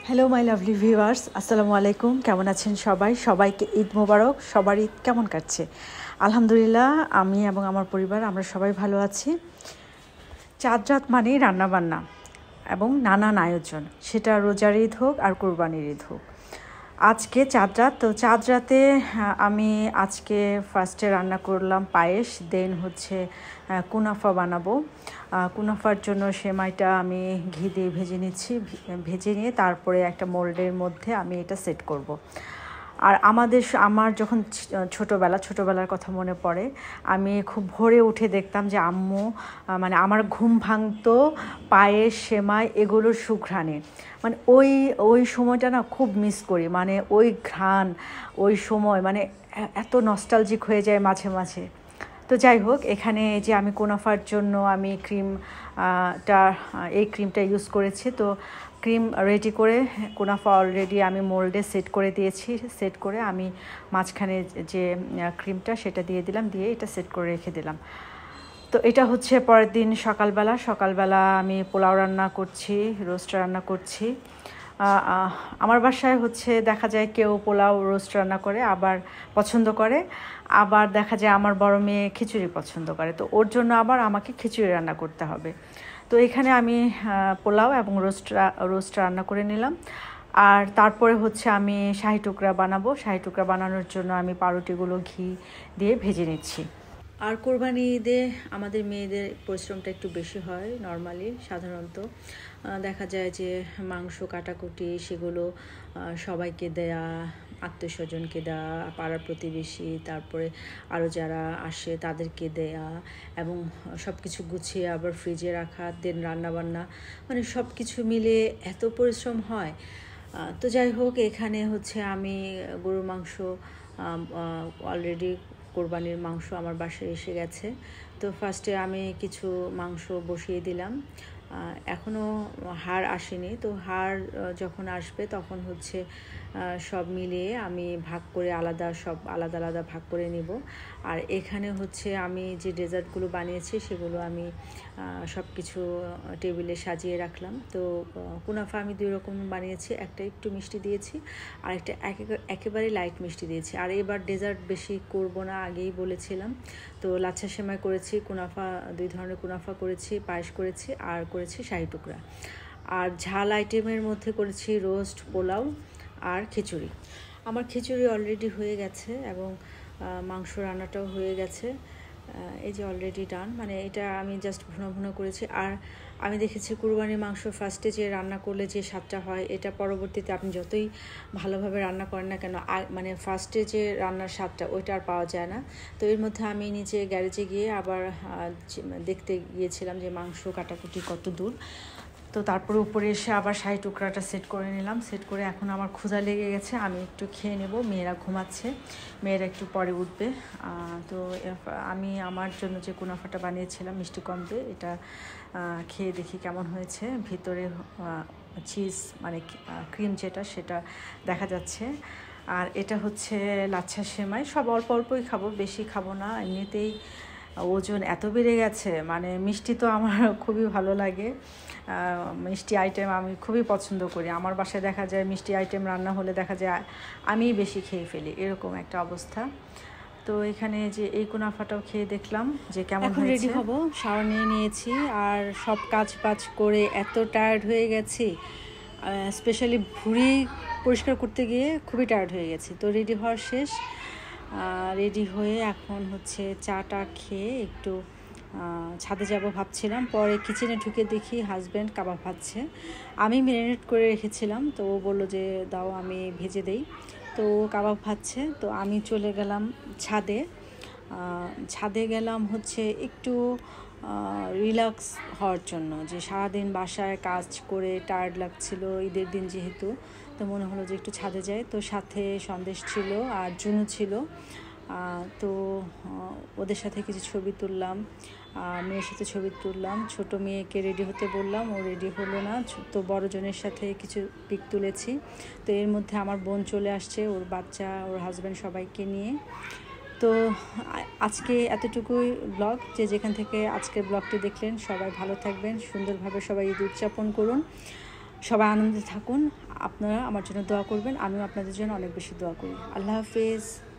Hello my lovely viewers, আসসালামু আলাইকুম। কেমন আছেন সবাই? সবাইকে ঈদ মোবারক। সবার ঈদ কেমন কাটছে? আলহামদুলিল্লাহ, আমি এবং আমার পরিবার আমরা সবাই ভালো আছি। চাঁদ রাত মানেই রান্নাবান্না এবং নানান আয়োজন, সেটা রোজার ঈদ হোক আর কোরবানির ঈদ হোক। আজকে চাঁদ রাত, তো চাঁদ রাতে আমি আজকে ফার্স্টে রান্না করলাম পায়েস, দেন হচ্ছে কুনাফা বানাবো। কুনাফার জন্য সেমাইটা আমি ঘি দিয়ে ভেজে নিচ্ছি, ভেজে নিয়ে তারপরে একটা মোল্ডের মধ্যে আমি এটা সেট করব। আর আমার যখন ছোটোবেলার কথা মনে পড়ে, আমি খুব ভোরে উঠে দেখতাম যে আম্মু মানে আমার ঘুম ভাঙতো পায়েস, সেমাই এগুলোর সুঘ্রাণে। মানে ওই সময়টা না খুব মিস করি, মানে ওই ঘ্রাণ, ওই সময় মানে এত নস্টালজিক হয়ে যায় মাঝে মাঝে। তো যাই হোক, এখানে যে আমি কুনাফার জন্য আমি এই ক্রিমটা ইউজ করেছি। তো ক্রিম রেডি করে কুনাফা অলরেডি আমি মোল্ডে সেট করে দিয়েছি। সেট করে আমি মাঝখানে যে ক্রিমটা সেটা দিয়ে দিলাম, দিয়ে এটা সেট করে রেখে দিলাম। তো এটা হচ্ছে পরের দিন সকালবেলা আমি পোলাও রান্না করছি, রোস্ট রান্না করছি। আমার বাসায় হচ্ছে দেখা যায় কেউ পোলাও রোস্ট রান্না করে আবার পছন্দ করে, আবার দেখা যায় আমার বড় মেয়ে খিচুড়ি পছন্দ করে, তো ওর জন্য আবার আমাকে খিচুড়ি রান্না করতে হবে। তো এখানে আমি পোলাও এবং রোস্ট রান্না করে নিলাম। আর তারপরে হচ্ছে আমি শাহি টুকরা বানাবো। শাহি টুকরা বানানোর জন্য আমি পাউরুটিগুলো ঘি দিয়ে ভেজে নিচ্ছি। আর কোরবানি ঈদে আমাদের মেয়েদের পরিশ্রমটা একটু বেশি হয়। নর্মালি সাধারণত দেখা যায় যে মাংস কাটাকুটি সেগুলো সবাইকে দেয়া, আত্মীয় স্বজনকে দেওয়া, পাড়ার প্রতিবেশী, তারপরে আরও যারা আসে তাদেরকে দেয়া, এবং সব কিছু গুছিয়ে আবার ফ্রিজে রাখা, দেন রান্নাবান্না, মানে সব কিছু মিলে এত পরিশ্রম হয়। তো যাই হোক, এখানে হচ্ছে আমি গরুর মাংস অলরেডি, কোরবানির মাংস আমার বাসায় এসে গেছে। তো ফার্স্টে আমি কিছু মাংস বসিয়ে দিলাম, এখনও হাড় আসেনি। তো হাড় যখন আসবে তখন হচ্ছে সব মিলিয়ে আমি ভাগ করে সব আলাদা ভাগ করে নিব। আর এখানে হচ্ছে আমি যে ডেজার্টগুলো বানিয়েছি সেগুলো আমি সব কিছু টেবিলে সাজিয়ে রাখলাম। তো কুনাফা আমি 2 রকম বানিয়েছি, একটা একটু মিষ্টি দিয়েছি আর একটা একেবারে লাইট মিষ্টি দিয়েছি। আর এবার ডেজার্ট বেশি করব না, আগেই বলেছিলাম। তো লাচ্ছা সেমাই করেছি, কুনাফা 2 ধরনের কুনাফা করেছি, পায়েস করেছি আর করেছি শাহি টুকরা। আর ঝাল আইটেমের মধ্যে করেছি রোস্ট, পোলাও আর খিচুড়ি। আমার খিচুড়ি অলরেডি হয়ে গেছে এবং মাংস রান্নাটাও হয়ে গেছে। এই যে অলরেডি ডান, মানে এটা আমি জাস্ট ভুনো করেছি। আর আমি দেখেছি কুরবানির মাংস ফার্স্টে যে রান্না করলে যে স্বাদটা হয়, এটা পরবর্তীতে আপনি যতই ভালোভাবে রান্না করেন না কেন, মানে ফার্স্টে যে রান্নার স্বাদটা ওইটা আর পাওয়া যায় না। তো এর মধ্যে আমি নিচে গ্যারেজে গিয়ে আবার দেখতে গিয়েছিলাম যে মাংস কাটাকুটি কত দূর। তো তারপরে উপরে এসে আবার শাহি টুকরাটা সেট করে নিলাম। সেট করে এখন আমার ক্ষুধা লেগে গেছে, আমি একটু খেয়ে নেব। মেয়েরা ঘুমাচ্ছে, মেয়েরা একটু পরে উঠবে। তো আমি আমার জন্য যে কুনাফাটা বানিয়েছিলাম মিষ্টি কম দিয়ে, এটা খেয়ে দেখি কেমন হয়েছে। ভিতরে চিজ মানে ক্রিম যেটা সেটা দেখা যাচ্ছে। আর এটা হচ্ছে লাচ্ছা সেমাই। সব অল্প অল্পই খাবো, বেশি খাবো না। এমনিতেই ওজন এত বেড়ে গেছে, মানে মিষ্টি তো আমার খুবই ভালো লাগে। মিষ্টি আইটেম আমি খুবই পছন্দ করি। আমার বাসায় দেখা যায় মিষ্টি আইটেম রান্না হলে দেখা যায় আমিই বেশি খেয়ে ফেলি, এরকম একটা অবস্থা। তো এখানে যে এই কুনাফাটাও খেয়ে দেখলাম যে কেমন হয়েছে। রেডি হব, শাওয়ার নিয়ে নিয়েছি। আর সব কাজ করে এত টায়ার্ড হয়ে গেছি, স্পেশালি ভুঁড়ি পরিষ্কার করতে গিয়ে খুবই টায়ার্ড হয়ে গেছি। তো রেডি হওয়ার শেষ, রেডি হয়ে এখন হচ্ছে চাটা খেয়ে একটু ছাদে যাব ভাবছিলাম। পরে কিচেনে ঢুকে দেখি হাজব্যান্ড কাবাব ভাজছে। আমি ম্যারিনেট করে রেখেছিলাম, তো ও বললো যে দাও আমি ভেজে দেই। তো কাবাব ভাজছে, তো আমি চলে গেলাম ছাদে গেলাম হচ্ছে একটু রিল্যাক্স হওয়ার জন্য। যে সারাদিন বাসায় কাজ করে টায়ার্ড লাগছিল, ঈদের দিন যেহেতু, তো মনে হলো যে একটু ছাদে যাই। তো সাথে সন্দেশ ছিল আর জুনু ছিল। তো ওদের সাথে কিছু ছবি তুললাম, মেয়ের সাথে ছবি তুললাম। ছোট মেয়েকে রেডি হতে বললাম, ও রেডি হলো না। তো বড়জনের সাথে কিছু পিক তুলেছি। তো এর মধ্যে আমার বোন চলে আসছে, ওর বাচ্চা, ওর হাজব্যান্ড সবাইকে নিয়ে। তো আজকে এতটুকুই ব্লগ। যেখান থেকে আজকের ব্লগটি দেখলেন, সবাই ভালো থাকবেন, সুন্দরভাবে সবাই ঈদ উদযাপন করুন, সবাই আনন্দে থাকুন। আপনারা আমার জন্য দোয়া করবেন, আমিও আপনাদের জন্য অনেক বেশি দোয়া করি। আল্লাহ হাফেজ।